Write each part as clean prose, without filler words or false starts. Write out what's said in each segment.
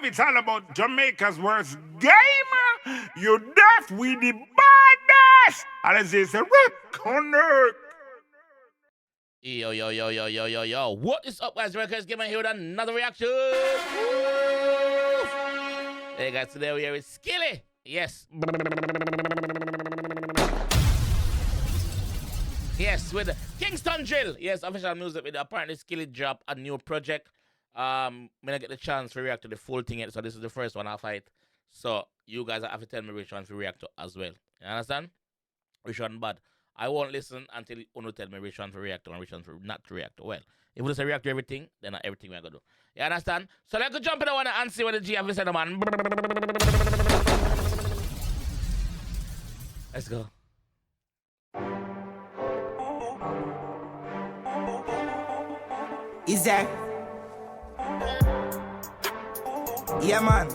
it's all about Jamaica's worst game. You deaf, we the baddest. And as they say, connect. Yo. What is up, guys? JAMAICA'S here with another reaction. Hey, guys, today we are with Skilly. Yes. Yes, with Kingston Drill. Yes, official music with apparently Skilly drop a new project. When I get the chance to react to the full thing yet, so this is the first one I'll fight. So you guys have to tell me which one to react to as well. You understand? Which one bad? I won't listen until you tell me which one to react to and which one to not to react to. Well, if you just react to everything, then not everything we're gonna do. You understand? So let's go jump in the one and see what the G have to say, man. Let's go. Is there? Yeah, man.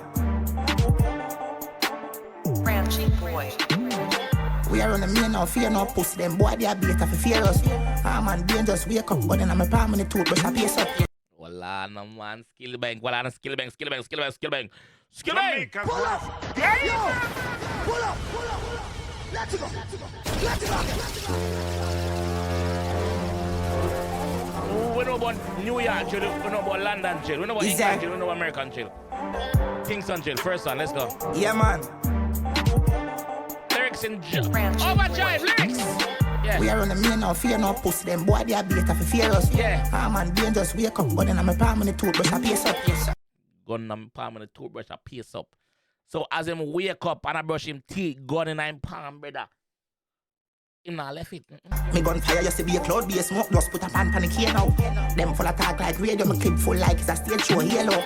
Ramsey boy. We are on the main now, fear no pussy. Them boy, they are better for fear us. Ah, man, dangerous, wake up. But then I'm a palm in the toothbrush, I pace up. Wala na man, Skillibeng. Wala na Skillibeng. Jamaica's Pull up! worst Yo! game. Pull up! Let's go! We know about New York chill, we know about London chill, we know about England chill, we know about American chill. Kingston chill, first one, let's go. Yeah, man. Lyrics in overdrive, lyrics! Yeah. We are on the main now, fear no pussy. Them boy, they are better for fear us. Yeah. Ah, man, dangerous, wake up. But then I'm a palm in the toothbrush, I pace up. Gun in palm and the toothbrush, I pace up. So as him wake up and I brush him teeth, gun in him palm, brother. Him not left it. Me gunfire used to be a cloud, be a smoke, just put a pan panic here now. Them full of talk like radio, me clip full like it's a stage show, hello.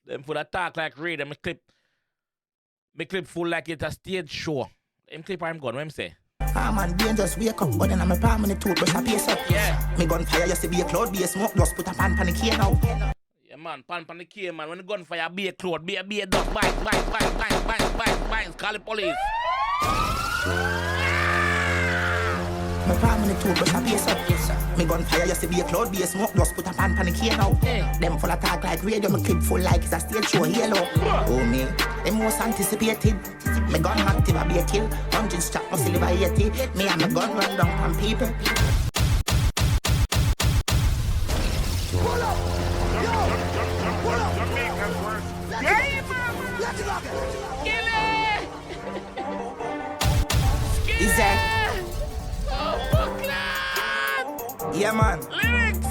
Them full of talk like radio, me clip full like it's a stage show. Him clip I'm gun, what him say? Ah, man, dangerous, wake up, but then I'm a palm in the toothbrush, I pace up. Yeah. Me gunfire used to be a cloud, be a smoke, just put a pan panic here now. Yeah, man, pan the key, man. When the gunfire be a cloud, be a dog, bang, call the police. My palm in the toothbrush, I pace up. Me gunfire used to be a cloud, be a smoke, just put a pan panic here now. Them full of talk like radio, me clip full like it's a stage show, hello. Oh, me, them most anticipated. Me gun active, I be a kill. 100 strap, must live by 80. Me and my gun run down on people. Pull up! Jamaica's worst game. Is that? Yeah, man. Lyrics!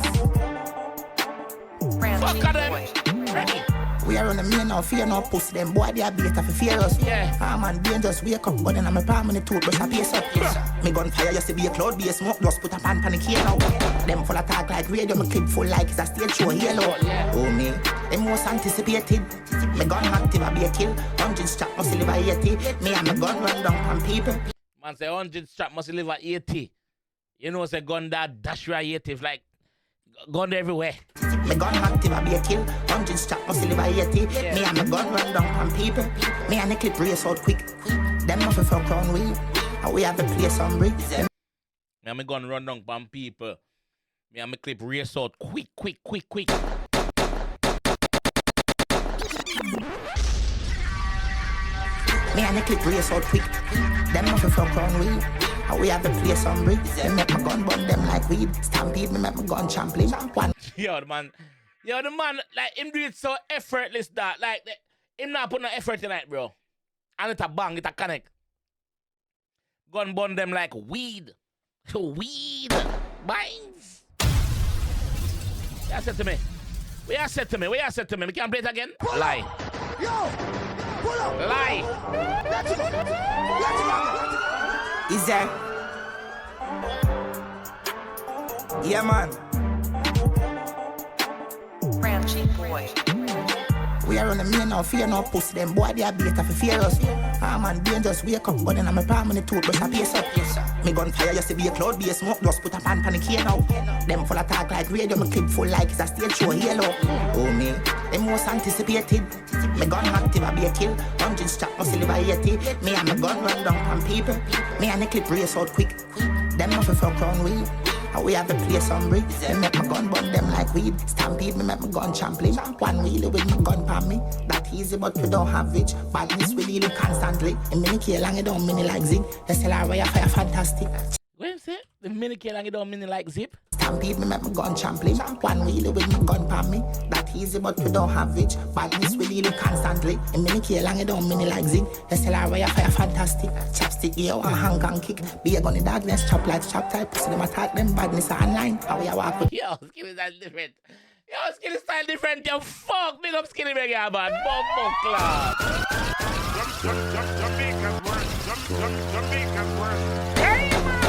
Ramsey Fuck them. boy. Ready? We are on the main now, fear no pussy. Them boy, they are better for fear us. Yeah. Ah, man, dangerous, wake up. But then I'm a palm in the toothbrush, I pace up. Me gunfire used to be a cloud, be a smoke, just put a pan panic here now. Them full of talk like radio, me clip full like it's a stage show, hello. Oh, me, them most anticipated. Me gun active, I be a kill. 100 strap, must live by 80. Me and my gun run down on people. Man say 100 strap must live at 80. You know, say gun that dash right 80, like gun everywhere. Me gun active, I be a kill. 100 strap, must live by 80. Yeah. Me and my gun run down on people. Me and the clip race out quick. Them nothing for crown wheel. And we have to play some bricks. Me and my gun run down on people. Me and my clip race out quick. Me and the clip race out quick. Them nothing for crown wheel. And we have to play some bricks. Them make my gun burn them like weed. Stampede, me make my gun trampling. One. Yo, the man, like, him do it so effortless that, like, him not put no effort tonight, bro. And it a bang, it a connect. Gun burn them like weed. Weed. Binds. What you said to me? What you said to me? We can't play it again? Pull Lie. Up. Yo! Pull up! Lie. Let's go! Is there? Yeah, man. Ramsey boy. We are on the main now, fear no pussy. Them boy, they are better for fear us. Ah, man, dangerous, wake up. But then I'm a palm in the toothbrush, I pace up. Me gunfire used to be a cloud, be a smoke, just put a pan panic here now. Them full of talk like radio, me clip full like it's a stage show, hello. Oh, me, them most anticipated. Me gun active, I be a kill. 100 strap, must live by 80. Me and my gun run down on people. Me and the clip race out quick. Them nothing for crown wheel. And we have to play some bricks. They make my gun burn them like weed. Stampede, me make my gun trampling. One wheel with my gun me. That easy, but we don't have it. Badness we deal with constantly. A mini K long it don't mini like zig. The seller where you fire fantastic. What say? The mini K long it don't mini like zip. Stampede me make my gun champion. One wheelie with my gun pan me. That easy, but we don't have it. Badness we deal with constantly. A mini K long it don't mini like zig. The seller where you fire fantastic. Chapstick yo and hang and kick. Be a gun in darkness, chop like chop type. Pussy them attack them badness are online. How we walk with. Yo, Skilly style different. Yo, Skilly style different. Yo, fuck. Big up Skillibeng, yeah, man. Bomb class. Jamaica's worst. Jamaica's worst. Hey, man.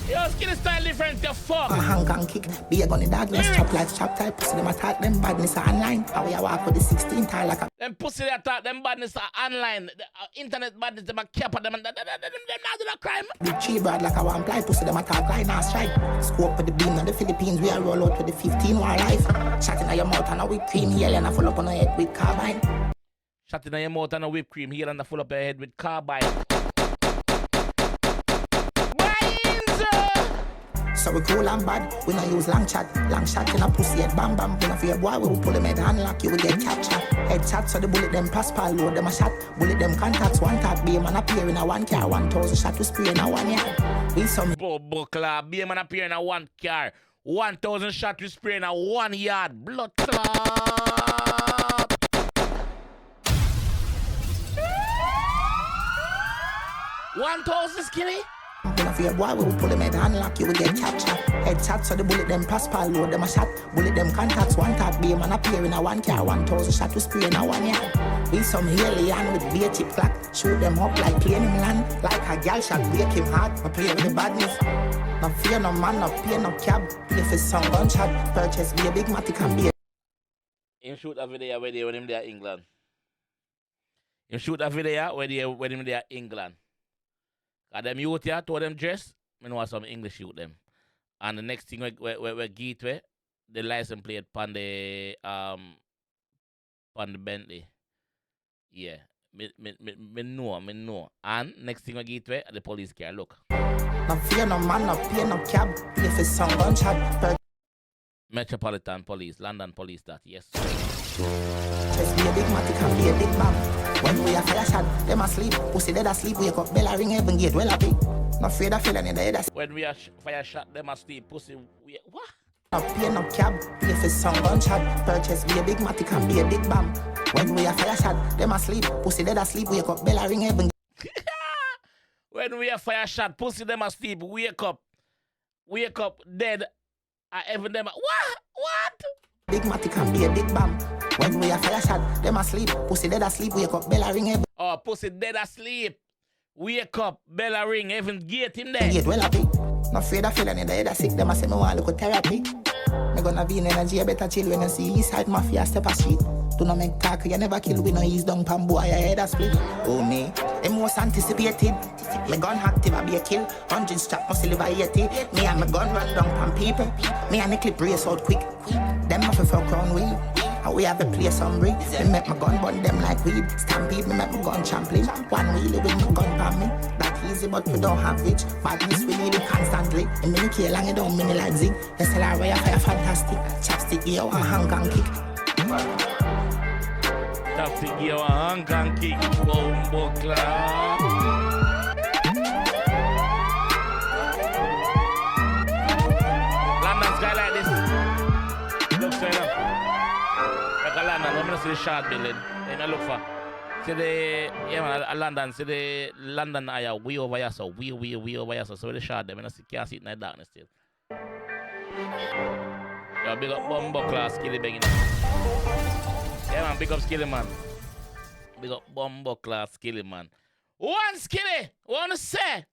Yo, Skilly style different. Yo, fuck. Hang and kick. Be a gun in darkness, chop like chop type. Pussy them attack them badness are online. How we walk with the 16 tile like a. Them pussy they attack, them badness are online. The, internet badness, them a cap at them and them not do the crime. The tree broad like a one ply. Pussy them attack line and strike. Scope with the beam in the Philippines. We are roll out with the 15 war life. Shot in your mouth and a whipped cream here and a full up on your head with carbine. Shot in your mouth and a whipped cream here and a full up your head with carbine. So we cool and bad, we no use long chat. Long shot in a pussy head, bam bam. We no fear boy, we will pull them head and lock you, we get captured. Head shot, so the bullet them prosper, load them a shot. Bullet them contacts, one tap, be a man appear in a one car. 1,000 shot to spray in a 1 yard. We some Bobo club, be a man appear in a one car. 1,000 shot to spray in a 1 yard. Blood clot. $1,000 Skilly? we no fear boy, we will pull them head and lock you, we get captured. Head shot, so the bullet them prosper, load them a shot. Bullet them contacts, one tap, be a man appear in a one car. 1,000 shot to spray in a 1 yard. We some alien with beer tip clock. Shoot them up like plane him land. Like a gal shot, break him hard. I play with the badness. No fear no man, no pay no cab. Pay for some gunshot. Purchase be a big matic and be a. Him shoot a video where they when him there England. Him shoot a video where they when him there England. Cause them youth here told them dress, I know some English shoot them. And the next thing we 𝐑𝐄𝐂𝐓𝐈𝐎𝐍, the license plate on the Bentley. Yeah. Me know. And next thing we 𝐑𝐄𝐂𝐓𝐿, the police car look. No fear no man, no pay no cab. Pay for some gunshot. Metropolitan Police, London Police that, yes. Just be a big matic and be a big bam. When we are fire shot, them asleep. Pussy dead asleep, wake up, bell a ring, heaven gate, well happy. No afraid of feeling in the head. When we are fire shot, them asleep, pussy, what? No pay no cab, pay for some gunshot. Purchase be a big matic and be a big bam. When we are fire shot, them asleep. Pussy dead asleep, wake up, bell a ring, heaven. When we are fire shot, pussy them asleep, wake up, dead. Even them, what? Big matic and be a big bam. When we are fire shot, them asleep. Pussy dead asleep, wake up, bell a ring, heaven. Oh, pussy dead asleep. Wake up, bell a ring, heaven gate him there. Gate well happy. No afraid of feeling in the head a sick. Them a say me want look at therapy. Me gonna be in energy, I better chill when you see east side mafia step a street. Do not make talk, you never kill, we no ease down pan boy, your head a split. Oh me, them most anticipated. Me gun active, I be a kill. 100 strap, must live a 80. Me and my gun run down pan people. Me and the clip race out quick. Them have a for crown weed. And we have a place hungry. Me make my gun burn them like weed. Stampede, me make my gun champion. One wheelie with my gun pan me. That easy, but we don't have it. Badness we need it constantly. A mini K long it don't mini like zig. The seller where you fire fantastic. Chapstick yo and hang and kick. Chapstick yo and hang and kick. Bombo club. London sky like this. Look straight up. London, I'm gonna see the short building. And I look for. See the London, see the London eye way over here, so way over here, so the short them, I see can't see it in the darkness still. Yo, big up Bumbo class Skillibeng. Yeah man, big up Skilly man. Big up Bumbo class Skilly man. One Skilly, wanna say?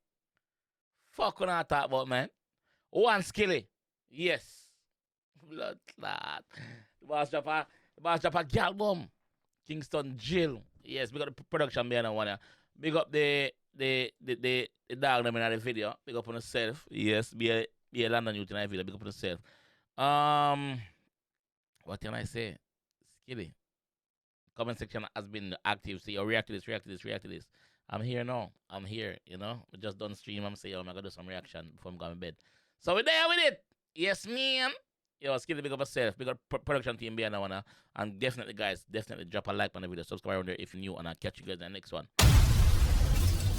Fuck what I talk about, man. One Skilly. Yes. Blood clot. The boss drop a gal bomb. Kingston jail. Yes, we got the production behind that one. Yeah. Big up the dog them in the video. Big up on yourself. Yes, be a London youth in the video. Big up on yourself. What can I say? Skilly. Comment section has been active. Say, react to this. I'm here now. I'm here, you know. We just done stream. I'm saying, I'm gonna do some reaction before I'm going to bed. So we're there with it. Yes, ma'am. Yo, Skillibeng, big up yourself. Big up production team behind that one. And definitely, guys, definitely drop a like on the video. Subscribe on there if you're new. And I'll catch you guys in the next one.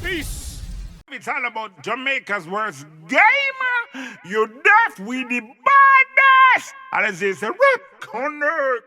Peace. It's all about Jamaica's worst game. You deaf with the baddest. And it's a rip on earth.